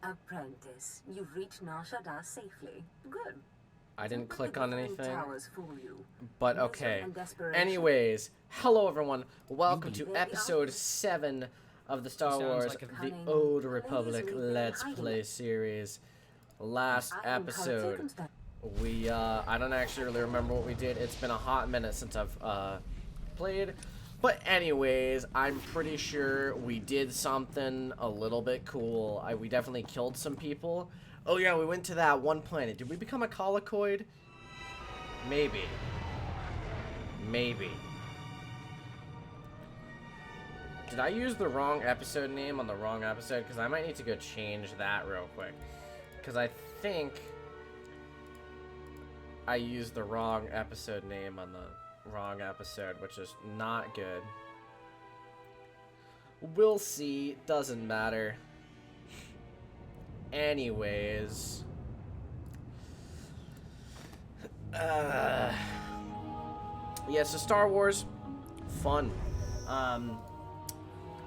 Apprentice, you've reached Nar Shaddaa safely. Good. I didn't click on anything. Towers fool you. But okay. Anyways, hello everyone. Welcome to episode 7 of the Star Wars The Old Republic Let's Play series. Last episode, we, I don't actually really remember what we did. It's been a hot minute since I've, played. But anyways, I'm pretty sure we did something a little bit cool. We definitely killed some people. Oh yeah, we went to that one planet. Did we become a colloquoid? Maybe. Maybe. Did I use the wrong episode name on the wrong episode? Because I might need to go change that real quick. Because I think I used the wrong episode name on the wrong episode, which is not good. We'll see. Doesn't matter. Anyways. Yeah, so Star Wars. Fun.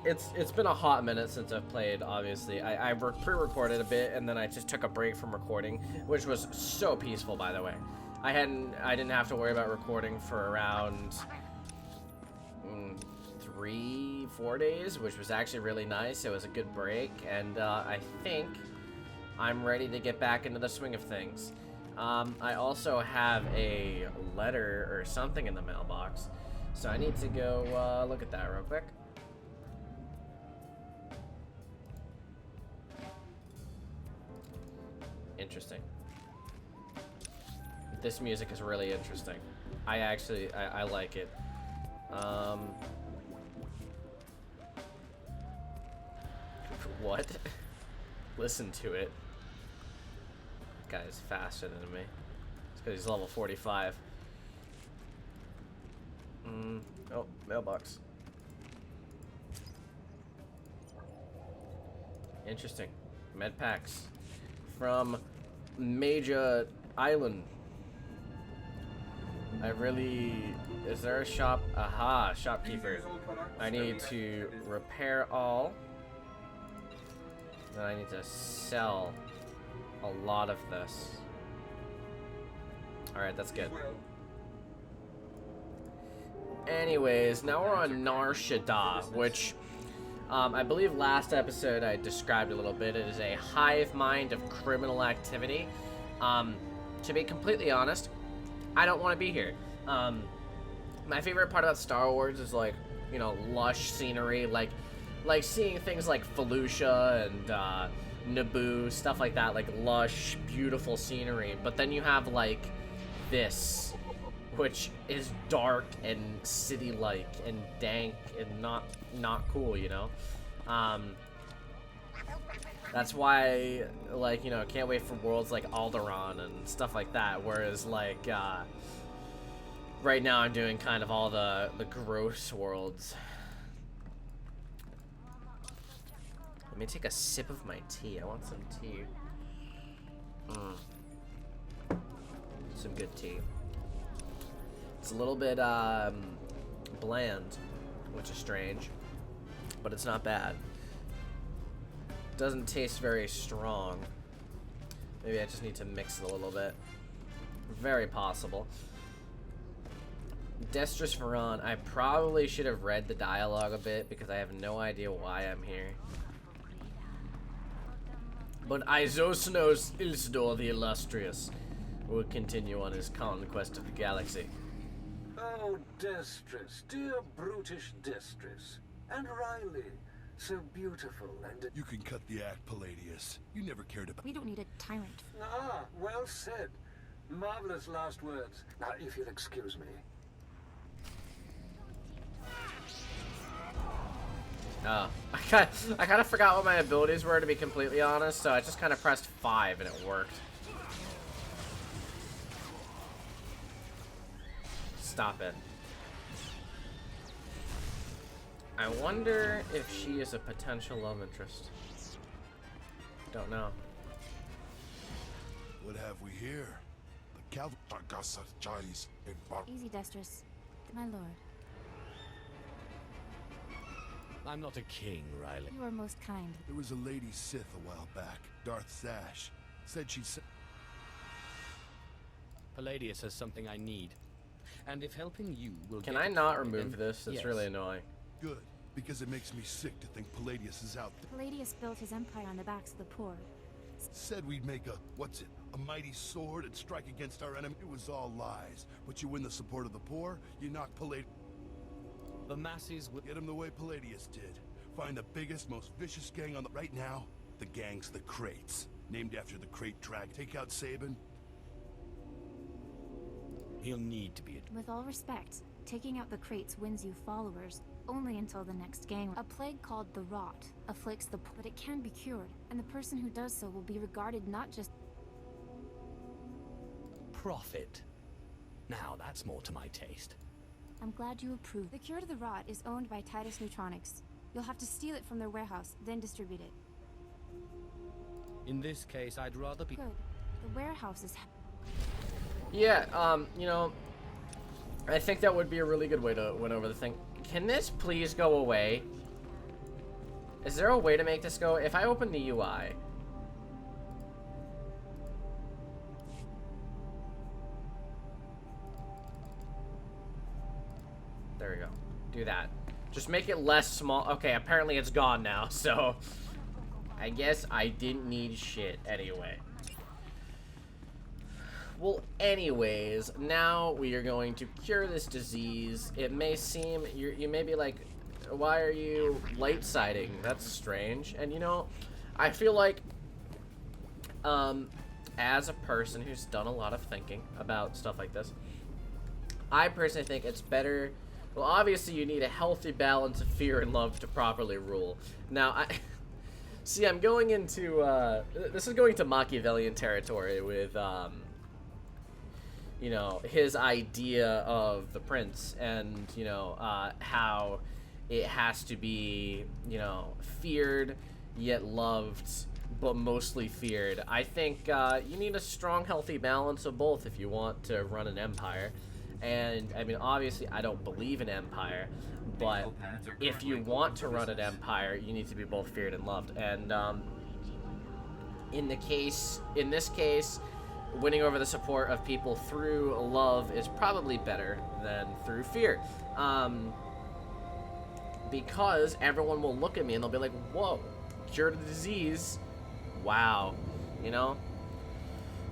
It's been a hot minute since I've played, obviously. I pre-recorded a bit, and then I just took a break from recording, which was so peaceful, by the way. I didn't have to worry about recording for around 3-4 days, which was actually really nice. It was a good break, and I think I'm ready to get back into the swing of things. I also have a letter or something in the mailbox, so I need to go look at that real quick. Interesting. This music is really interesting. I like it. What? Listen to it. That guy's faster than me. It's because he's level 45. Oh, mailbox. Interesting. Med packs from Major Island. Is there a shop? Aha, shopkeeper. I need to repair all. Then I need to sell a lot of this. Alright, that's good. Anyways, now we're on Nar Shaddaa, which I believe last episode I described a little bit. It is a hive mind of criminal activity. To be completely honest, I don't want to be here. My favorite part about Star Wars is, like, you know, lush scenery, like seeing things like Felucia and Naboo, stuff like that, like lush, beautiful scenery. But then you have like this, which is dark and city-like and dank and not cool, you know. That's why, like, you know, can't wait for worlds like Alderaan and stuff like that. Whereas, like, right now I'm doing kind of all the gross worlds. Let me take a sip of my tea. I want some tea. Some good tea. It's a little bit bland, which is strange, but it's not bad. Doesn't taste very strong. Maybe I just need to mix it a little bit. Very possible. Destrus Veron. I probably should have read the dialogue a bit because I have no idea why I'm here. But Isosnos Ilsidor the Illustrious will continue on his conquest of the galaxy. Oh, Destrus, dear brutish Destrus. And Riley, so beautiful and... You can cut the act, Palladius. You never cared about... We don't need a tyrant. Ah, well said. Marvelous last words. Now, if you'll excuse me. Oh, I kind of forgot what my abilities were, to be completely honest, so I just kind of pressed 5 and it worked. Stop it. I wonder if she is a potential love interest. Don't know. What have we here? The Calvin Easy, Destrus. My lord. I'm not a king, Riley. You are most kind. There was a lady Sith a while back, Darth Sash. Said she'd Palladius has something I need. And if helping you will Can get I it not for me, remove then this? It's yes. really annoying. good, because it makes me sick to think Palladius is out there. Palladius built his empire on the backs of the poor. Said we'd make a mighty sword and strike against our enemy. It was all lies. But you win the support of the poor, you knock Palladius. The masses will... Get him the way Palladius did. Find the biggest, most vicious gang on the... Right now, the gang's the Crates. Named after the Crate Drag. Take out Sabin. He'll need to be... With all respect, taking out the crates wins you followers, only until the next gang. A plague called the Rot afflicts the poor, but it can be cured, and the person who does so will be regarded not just... Profit. Now that's more to my taste. I'm glad you approve. The cure to the Rot is owned by Titus Neutronics. You'll have to steal it from their warehouse, then distribute it. In this case, I'd rather be... Good. The warehouse is... Yeah, you know, I think that would be a really good way to win over the thing. Can this please go away? Is there a way to make this go? If I open the UI... There we go. Do that. Just make it less small. Okay, apparently it's gone now, so... I guess I didn't need shit anyway. Well, anyways, now we are going to cure this disease. It may seem... You may be like, why are you light-siding? That's strange. And, you know, I feel like... as a person who's done a lot of thinking about stuff like this, I personally think it's better... Well, obviously you need a healthy balance of fear and love to properly rule. Now, see, I'm going into, this is going to Machiavellian territory with, you know, his idea of the prince and, you know, how it has to be, you know, feared yet loved, but mostly feared. I think you need a strong, healthy balance of both if you want to run an empire. And, I mean, obviously, I don't believe in empire, but if you want to run an empire, you need to be both feared and loved. And, in this case, winning over the support of people through love is probably better than through fear. Because everyone will look at me and they'll be like, whoa, cured the disease. Wow. You know?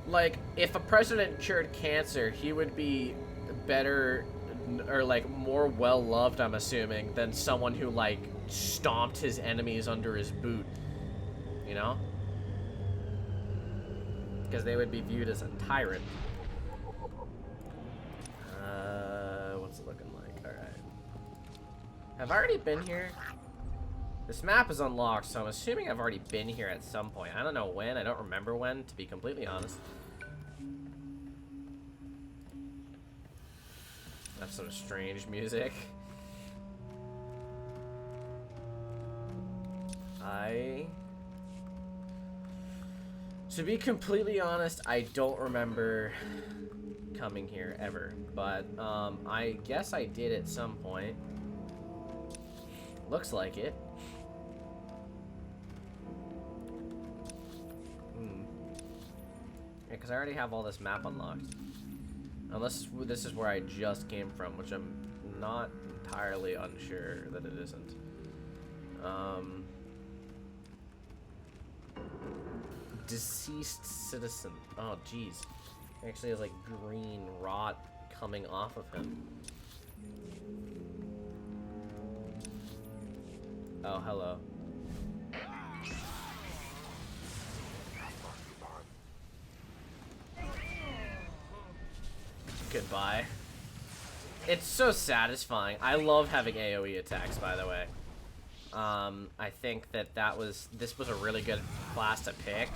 Like, if a president cured cancer, he would be better or like more well loved, I'm assuming, than someone who like stomped his enemies under his boot, you know, because they would be viewed as a tyrant. What's it looking like? All right, have I already been here? This map is unlocked, so I'm assuming I've already been here at some point. I don't know when, I don't remember when, to be completely honest. That's some strange music. To be completely honest, I don't remember coming here ever, but I guess I did at some point. Looks like it. Yeah, because I already have all this map unlocked. Unless this is where I just came from, which I'm not entirely unsure that it isn't. Deceased citizen. Oh, jeez. He actually has like green rot coming off of him. Oh, hello. Goodbye. It's so satisfying. I love having AoE attacks, by the way. I think that this was a really good class to pick.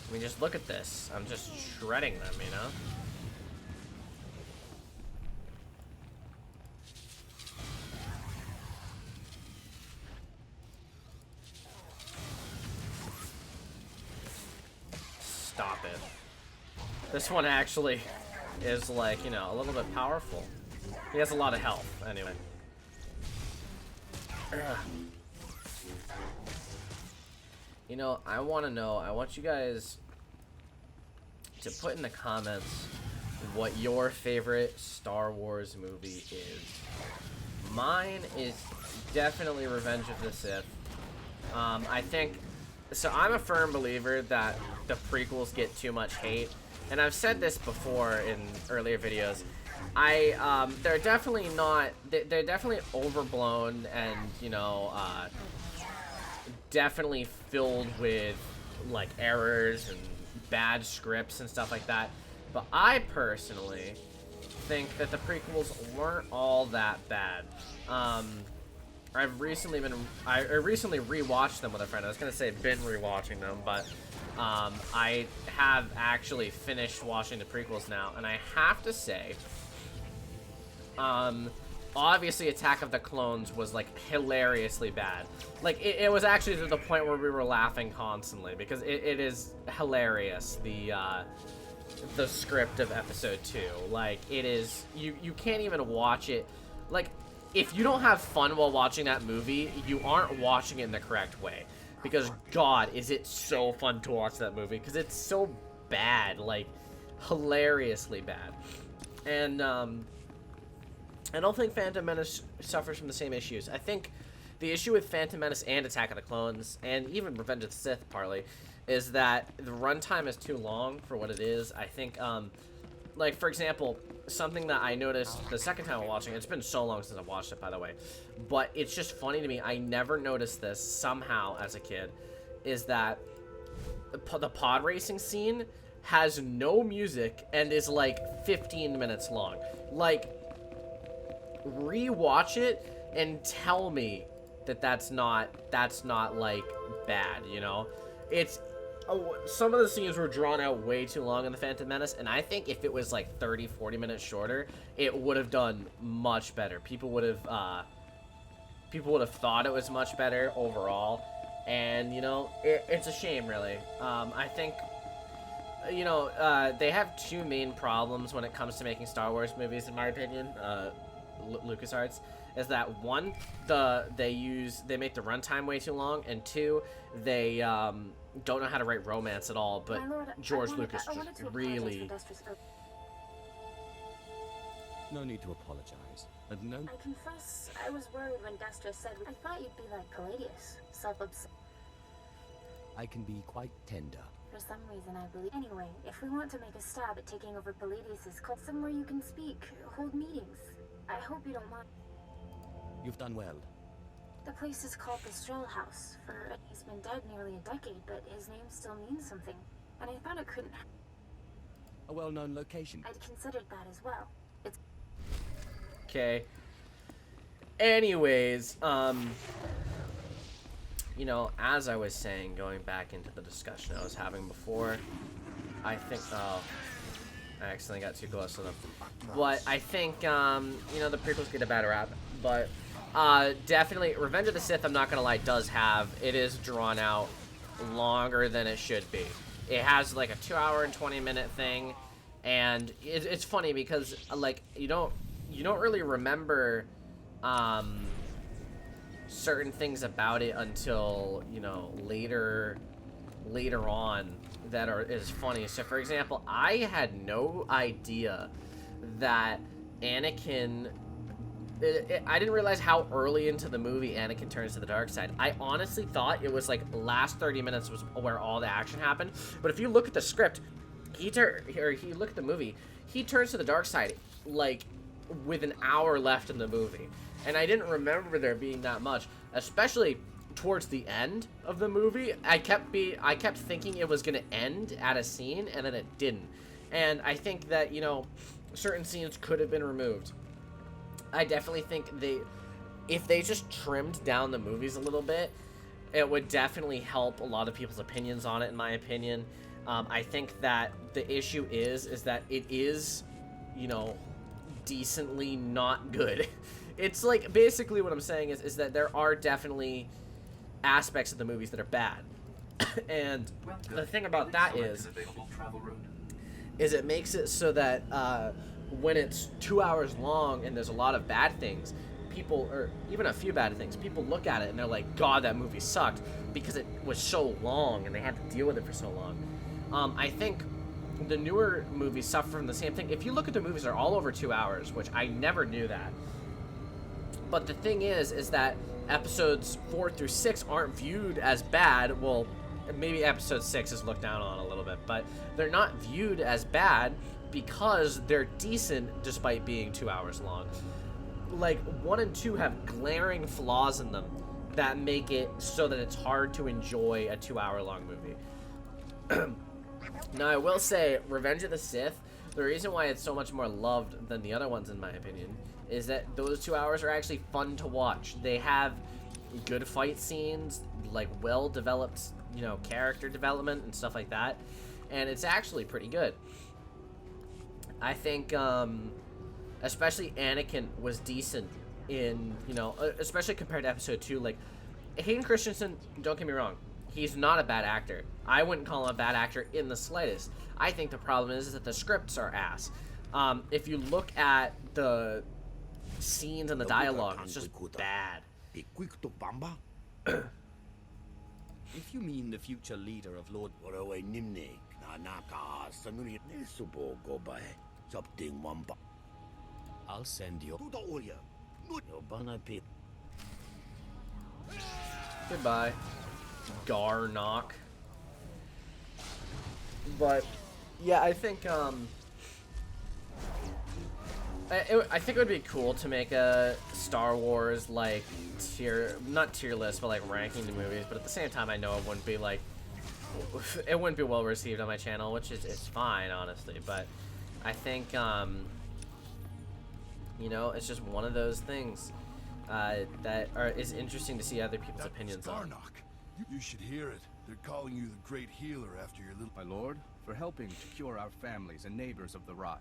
I mean, just look at this. I'm just shredding them, you know? Stop it. This one actually is like, you know, a little bit powerful. He has a lot of health, anyway. You know, I want you guys to put in the comments what your favorite Star Wars movie is. Mine is definitely Revenge of the Sith. I think, so I'm a firm believer that the prequels get too much hate, and I've said this before in earlier videos. They're definitely not, they're definitely overblown and, you know, definitely filled with, like, errors and bad scripts and stuff like that. But I personally think that the prequels weren't all that bad. I recently rewatched them with a friend. I was gonna say been rewatching them, but I have actually finished watching the prequels now, and I have to say, obviously Attack of the Clones was like hilariously bad. Like it was actually to the point where we were laughing constantly because it is hilarious. The script of episode 2, like, it is, you can't even watch it. Like, if you don't have fun while watching that movie, you aren't watching it in the correct way, because god, is it so fun to watch that movie, because it's so bad, like, hilariously bad. And I don't think Phantom Menace suffers from the same issues. I think the issue with Phantom Menace and Attack of the Clones, and even Revenge of the Sith partly, is that the runtime is too long for what it is. I think, like, for example, something that I noticed the second time watching, it's been so long since I've watched it, by the way, but it's just funny to me, I never noticed this somehow as a kid, is that the pod racing scene has no music and is, like, 15 minutes long. Like, rewatch it and tell me that that's not, like, bad, you know? It's... some of the scenes were drawn out way too long in the Phantom Menace, and I think if it was like 30-40 minutes shorter, it would have done much better. People would have thought it was much better overall, and you know, it's a shame, really. I think, you know, they have two main problems when it comes to making Star Wars movies, in my opinion. LucasArts, is that one, they make the runtime way too long, and two, they don't know how to write romance at all. But George Lucas just really... No need to apologize. And no... I confess, I was worried when Destra said, I thought you'd be like Palladius, self-obsessed. I can be quite tender. For some reason, I believe. Anyway, if we want to make a stab at taking over Palladius's cult, somewhere you can speak, hold meetings. I hope you don't mind. You've done well. The place is called the Stroll House. He's been dead nearly a decade, but his name still means something. And I thought it couldn't. A well-known location. I'd considered that as well. It's okay. Anyways, you know, as I was saying, going back into the discussion I was having before, I think, oh, I accidentally got too close to them. But I think, you know, the prequels get a bad rap, but definitely, Revenge of the Sith, I'm not gonna lie, it is drawn out longer than it should be. It has like a 2-hour and 20-minute thing, and it's funny because, like, you don't really remember certain things about it until, you know, later on that is funny. So for example, I had no idea that Anakin, I didn't realize how early into the movie Anakin turns to the dark side. I honestly thought it was like last 30 minutes was where all the action happened. But if you look at the script, you look at the movie, he turns to the dark side like with an hour left in the movie. And I didn't remember there being that much, especially towards the end of the movie. I kept thinking it was gonna end at a scene, and then it didn't. And I think that, you know, certain scenes could have been removed. I definitely think if they just trimmed down the movies a little bit, it would definitely help a lot of people's opinions on it, in my opinion. I think that the issue is that it is, you know, decently not good. It's like, basically what I'm saying is that there are definitely aspects of the movies that are bad. And the thing about that is it makes it so that when it's 2 hours long and there's a lot of bad things, people, or even a few bad things, people look at it and they're like, God, that movie sucked because it was so long and they had to deal with it for so long. I think the newer movies suffer from the same thing. If you look at the movies, they're all over 2 hours, which I never knew that. But the thing is that episodes 4 through 6 aren't viewed as bad. Well, maybe episode 6 is looked down on a little bit, but they're not viewed as bad because they're decent despite being 2 hours long. Like, 1 and 2 have glaring flaws in them that make it so that it's hard to enjoy a 2 hour long movie. Now, I will say, Revenge of the Sith, the reason why it's so much more loved than the other ones, in my opinion, is that those 2 hours are actually fun to watch. They have good fight scenes, like well-developed, you know, character development and stuff like that, and it's actually pretty good. I think, especially Anakin was decent in, you know, especially compared to episode 2. Like, Hayden Christensen, don't get me wrong, he's not a bad actor. I wouldn't call him a bad actor in the slightest. I think the problem is that the scripts are ass. If you look at the scenes and the dialogue, it's just bad. If you mean the future leader of Lord... I'll send you... Goodbye, Garnock. But yeah, I think I think it would be cool to make a Star Wars like not tier list, but like ranking the movies. But at the same time, I know it wouldn't be like well received on my channel, which is it's fine, honestly. But I think you know, it's just one of those things that is interesting to see other people's opinions on. You should hear it. They're calling you the great healer after your little... My lord, for helping to cure our families and neighbors of the rot.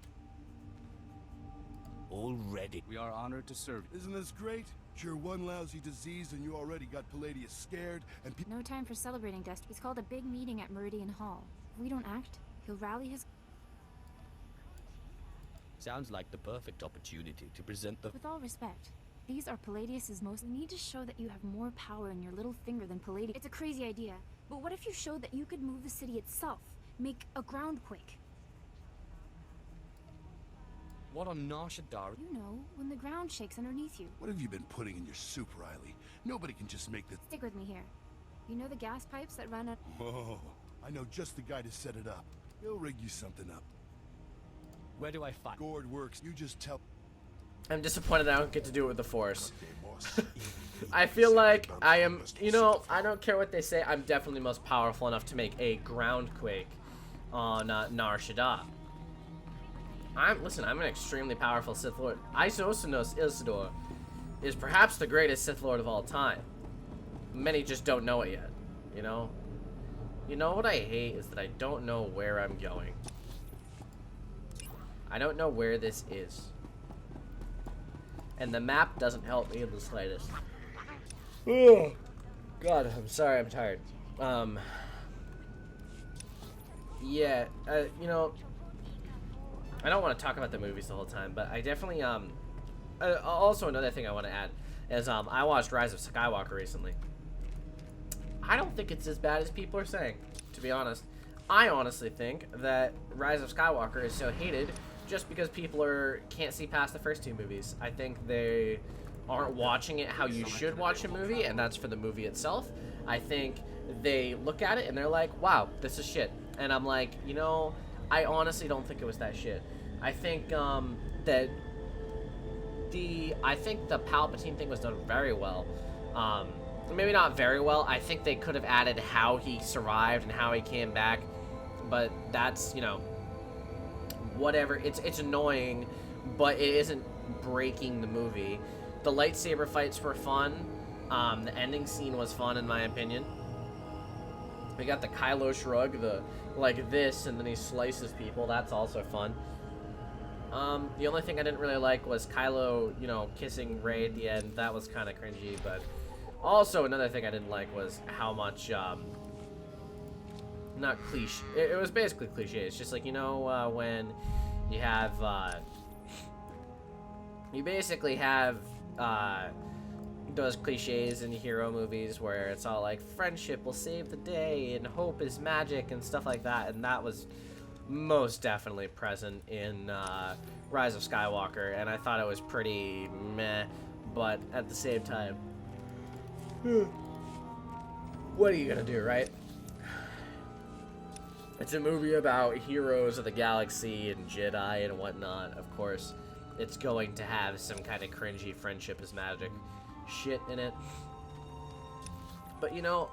Already. We are honored to serve. Isn't this great? Cure one lousy disease and you already got Palladius scared and No time for celebrating, Dust. He's called a big meeting at Meridian Hall. If we don't act, he'll rally his... Sounds like the perfect opportunity to present the... With all respect, these are Palladius's most... You need to show that you have more power in your little finger than Palladius. It's a crazy idea, but what if you showed that you could move the city itself? Make a ground quake? What on Nar Shaddaa? You know, when the ground shakes underneath you. What have you been putting in your soup, Riley? Nobody can just make the... Stick with me here. You know the gas pipes that run out... Oh, I know just the guy to set it up. He'll rig you something up. Where do I find? Gord works. You just tell... I'm disappointed I don't get to do it with the Force. I feel like I am, you know, I don't care what they say, I'm definitely most powerful enough to make a ground quake on Nar Shaddaa. Listen, I'm an extremely powerful Sith Lord. SWTOR is perhaps the greatest Sith Lord of all time. Many just don't know it yet, you know? You know what I hate is that I don't know where I'm going. I don't know where this is. And the map doesn't help me in the slightest. Oh, God, I'm sorry, I'm tired. Yeah, you know, I don't want to talk about the movies the whole time, but I definitely, also another thing I want to add is, I watched Rise of Skywalker recently. I don't think it's as bad as people are saying, to be honest. I honestly think that Rise of Skywalker is so hated just because people can't see past the first two movies. I think they aren't watching it how you should watch a movie, and that's for the movie itself. I think they look at it and they're like, wow, this is shit. And I'm like, you know, I honestly don't think it was that shit. I think that the Palpatine thing was done very well. Maybe not very well. I think they could have added how he survived and how he came back, but that's, you know, whatever. It's annoying, but it isn't breaking the movie. The lightsaber fights were fun. The ending scene was fun, in my opinion. We got the Kylo shrug, the like this, and then he slices people. That's also fun. The only thing I didn't really like was Kylo, you know, kissing Rey at the end. That was kind of cringy, but also another thing I didn't like was how much, not cliche. It was basically cliche. It's just like, you know, when you have you basically have those cliches in hero movies where it's all like friendship will save the day and hope is magic and stuff like that, and that was most definitely present in Rise of Skywalker, and I thought it was pretty meh, but at the same time, what are you gonna do, right? It's a movie about heroes of the galaxy and Jedi and whatnot. Of course, it's going to have some kind of cringy friendship is magic shit in it. But you know,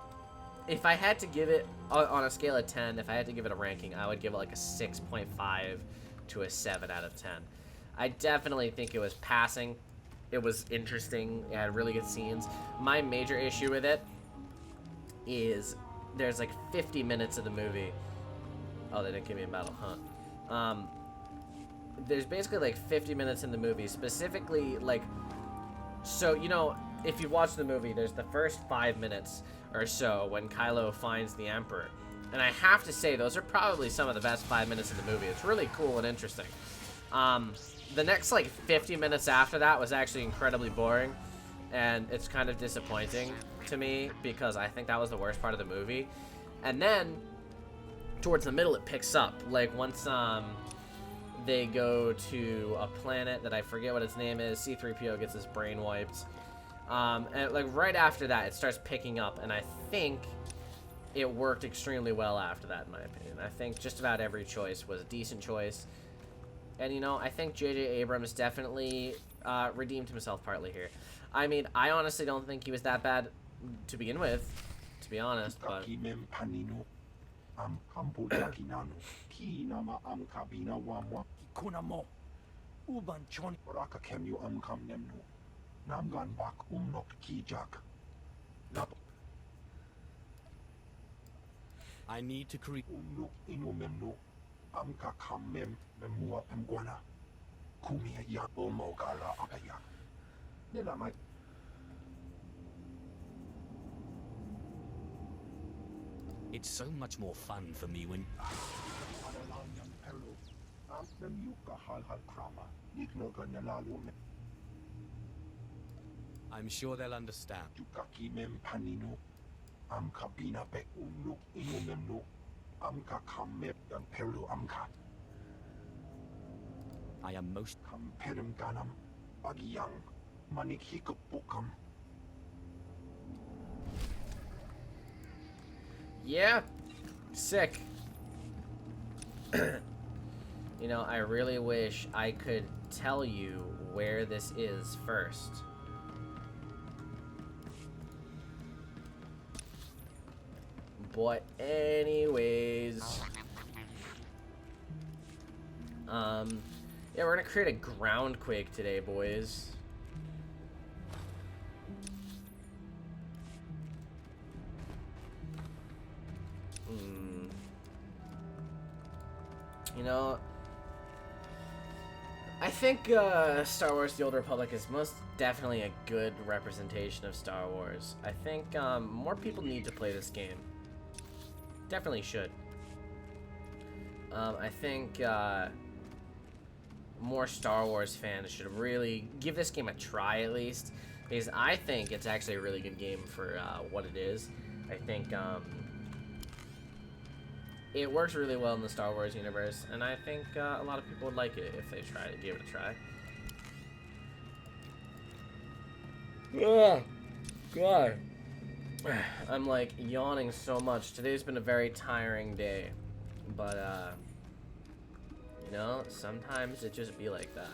if I had to give it, on a scale of 10, if I had to give it a ranking, I would give it like a 6.5 to a 7 out of 10. I definitely think it was passing. It was interesting. It had really good scenes. My major issue with it is there's like 50 minutes of the movie. Oh, they didn't give me a battle, huh? There's basically like 50 minutes in the movie, specifically like, so, you know, if you watch the movie, there's the first 5 minutes or so when Kylo finds the Emperor. And I have to say, those are probably some of the best 5 minutes in the movie. It's really cool and interesting. The next like 50 minutes after that was actually incredibly boring. And it's kind of disappointing to me because I think that was the worst part of the movie. And then towards the middle it picks up, like once they go to a planet that I forget what its name is. C-3PO gets his brain wiped, and like right after that it starts picking up, and I think it worked extremely well after that, in my opinion. I think just about every choice was a decent choice, and you know, I think J.J. Abrams definitely redeemed himself partly here. I mean, I honestly don't think he was that bad to begin with, to be honest, but I need to create. It's so much more fun for me when. I'm sure they'll understand. I am most. yeah, sick. You know, I really wish I could tell you where this is first. But anyways, yeah, we're gonna create a ground quake today, boys. You know, I think Star Wars The Old Republic is most definitely a good representation of Star Wars. I think more people need to play this game. Definitely should. I think more Star Wars fans should really give this game a try at least, because I think it's actually a really good game for what it is. I think it works really well in the Star Wars universe, and I think a lot of people would like it if they gave it a try. Oh, God. I'm like yawning so much. Today's been a very tiring day, but you know, sometimes it just be like that.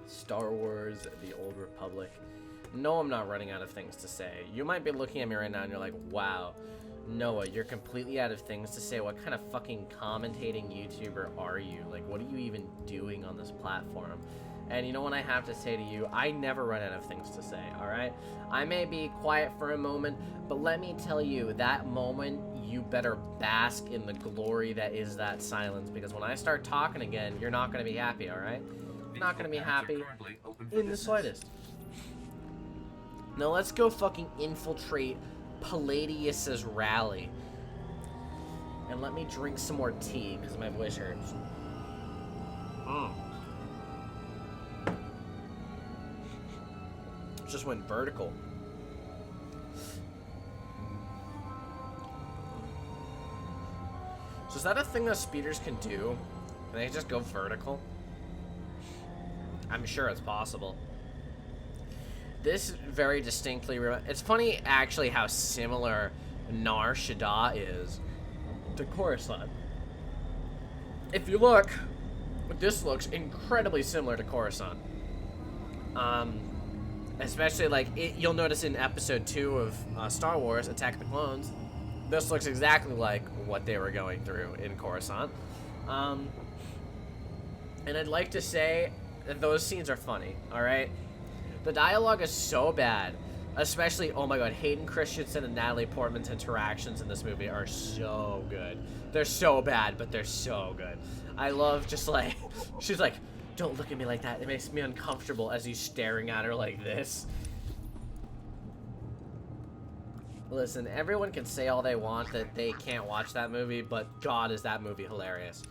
Star Wars The Old Republic. No, I'm not running out of things to say. You might be looking at me right now and you're like, wow, Noah, you're completely out of things to say. What kind of fucking commentating YouTuber are you? Like, what are you even doing on this platform? And you know what I have to say to you? I never run out of things to say, alright? I may be quiet for a moment, but let me tell you, that moment, you better bask in the glory that is that silence, because when I start talking again, you're not going to be happy, alright? Not gonna be happy in the slightest. Now let's go fucking infiltrate Palladius's rally. And let me drink some more tea, because my voice hurts. Just went vertical. So is that a thing that speeders can do? Can they just go vertical? I'm sure it's possible. This very distinctly... It's funny, actually, how similar Nar Shaddaa is to Coruscant. If you look, this looks incredibly similar to Coruscant. Especially, like, you'll notice in Episode 2 of Star Wars, Attack of the Clones, this looks exactly like what they were going through in Coruscant. And I'd like to say that those scenes are funny, alright? The dialogue is so bad. Especially, oh my god, Hayden Christensen and Natalie Portman's interactions in this movie are so good. They're so bad, but they're so good. I love just like, she's like, don't look at me like that. It makes me uncomfortable as he's staring at her like this. Listen, everyone can say all they want that they can't watch that movie, but god, is that movie hilarious.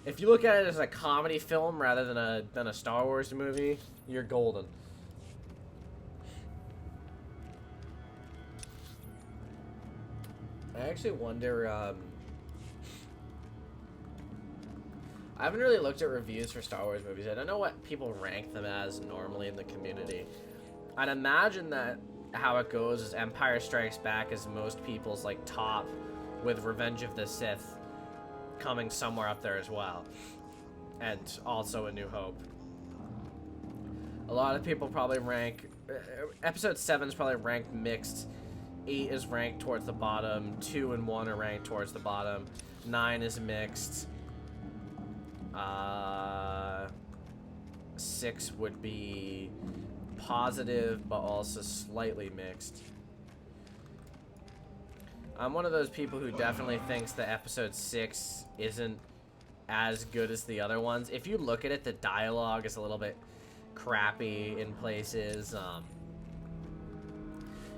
If you look at it as a comedy film rather than a Star Wars movie, you're golden. I actually wonder, I haven't really looked at reviews for Star Wars movies. I don't know what people rank them as normally in the community. I'd imagine that how it goes is Empire Strikes Back is most people's, like, top, with Revenge of the Sith coming somewhere up there as well. And also A New Hope. A lot of people probably rank... Episode 7 is probably ranked mixed. 8 is ranked towards the bottom. 2 and 1 are ranked towards the bottom. 9 is mixed. 6 would be positive, but also slightly mixed. I'm one of those people who definitely thinks that episode 6 isn't as good as the other ones. If you look at it, the dialogue is a little bit crappy in places.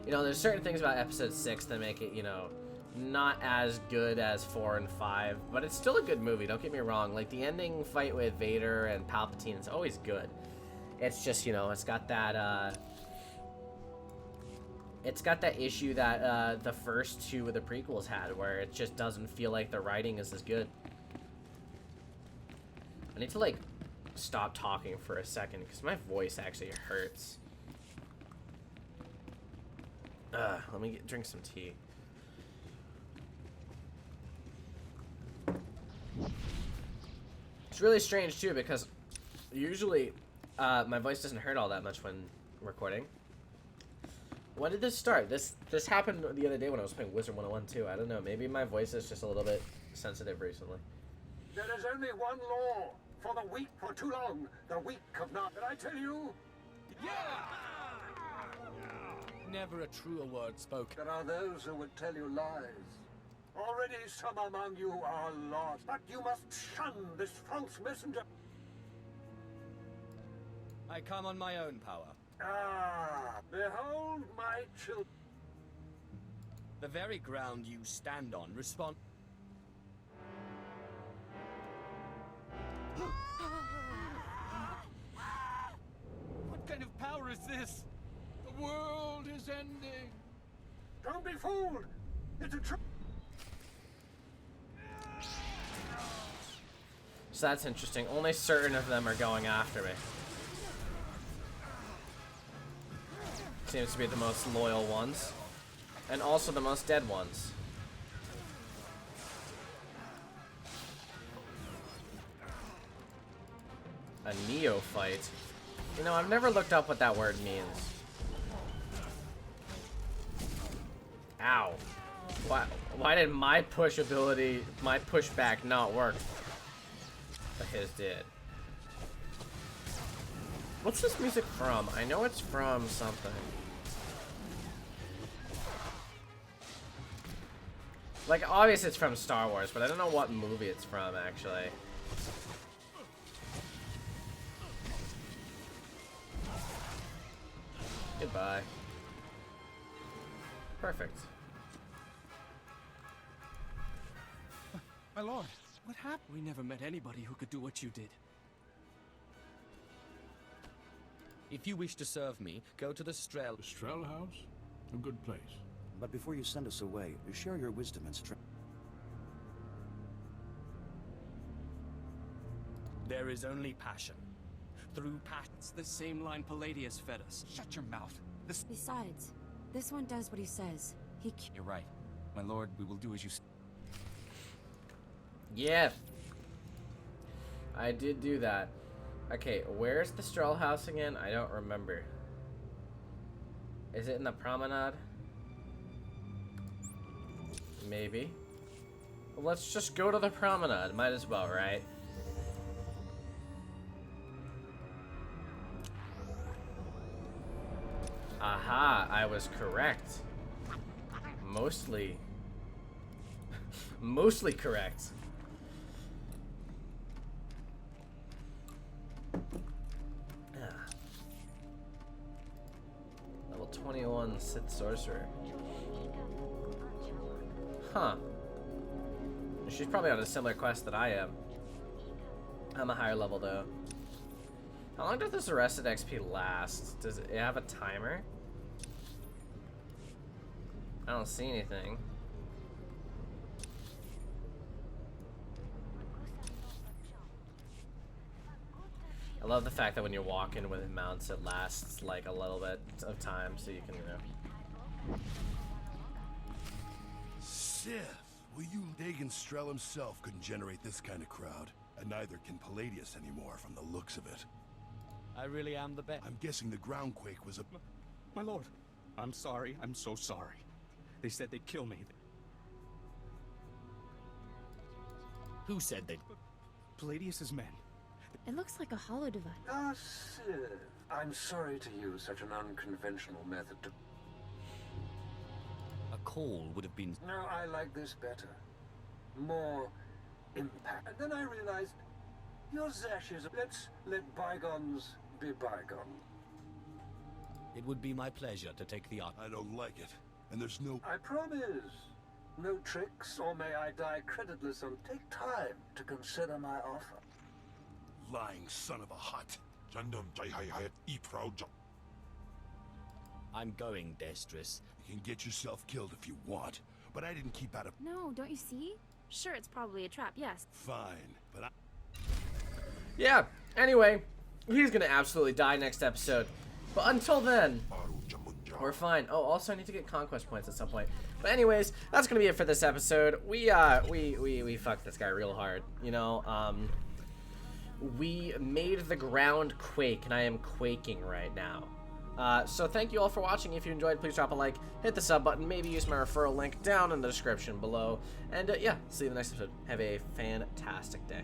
You know, there's certain things about episode 6 that make it, you know, not as good as 4 and 5, but it's still a good movie, don't get me wrong. Like, the ending fight with Vader and Palpatine is always good. It's just, you know, it's got that issue that the first 2 of the prequels had, where it just doesn't feel like the writing is as good. I need to, like, stop talking for a second, because my voice actually hurts. Let me drink some tea. It's really strange too, because usually my voice doesn't hurt all that much when recording. When did this start? This happened the other day when I was playing Wizard 101 too. I don't know, maybe my voice is just a little bit sensitive recently. There is only one law for the weak for too long. The weak of not. Did I tell you? Yeah! Never a truer word spoken. There are those who would tell you lies. Already some among you are lost, but you must shun this false messenger. I come on my own power. Ah, behold my children. The very ground you stand on respond. What kind of power is this? The world is ending. Don't be fooled. It's a trick. So that's interesting. Only certain of them are going after me. Seems to be the most loyal ones. And also the most dead ones. A neophyte. You know, I've never looked up what that word means. Ow. Why did my push ability, my pushback not work? But his did. What's this music from? I know it's from something. Like, obviously it's from Star Wars, but I don't know what movie it's from, actually. Goodbye. Perfect. My lord, what happened? We never met anybody who could do what you did. If you wish to serve me, go to the Strel. The Strel House? A good place. But before you send us away, share your wisdom and strength. There is only passion. Through passion. It's the same line Palladius fed us. Shut your mouth. Besides, this one does what he says. You're right. My lord, we will do as you say. Yeah. I did do that. Okay, where's the Strel House again? I don't remember. Is it in the promenade? Maybe. Well, let's just go to the promenade. Might as well, right? Aha, I was correct. Mostly. Mostly correct. Level 21 Sith Sorcerer. Huh. She's probably on a similar quest that I am. I'm a higher level though. How long does this arrested XP last? Does it have a timer? I don't see anything. I love the fact that when you're walking with mounts, it lasts like a little bit of time, so you can, you know. Sith! Well, you Dagon Strel himself couldn't generate this kind of crowd. And neither can Palladius anymore from the looks of it. I really am the best. I'm guessing the ground quake was a... My lord, I'm sorry. I'm so sorry. They said they'd kill me. Who said they? Palladius's men. It looks like a hollow device. Ah, Sith. I'm sorry to use such an unconventional method to... A call would have been... No, I like this better. More impact. And then I realized, your Zash is... Let's let bygones be bygones. It would be my pleasure to take the art. I don't like it. And there's no... I promise. No tricks, or may I die creditless, and take time to consider my offer. Lying son of a hut. I'm going, Destress. You can get yourself killed if you want, but I didn't keep out of... No, don't you see? Sure, it's probably a trap, yes. Fine, but I... Yeah, anyway, he's gonna absolutely die next episode. But until then, we're fine. Oh, also I need to get conquest points at some point. But anyways, that's gonna be it for this episode. We fucked this guy real hard. You know, we made the ground quake, and I am quaking right now. So thank you all for watching. If you enjoyed, please drop a like, hit the sub button, maybe use my referral link down in the description below. And yeah, see you in the next episode. Have a fantastic day.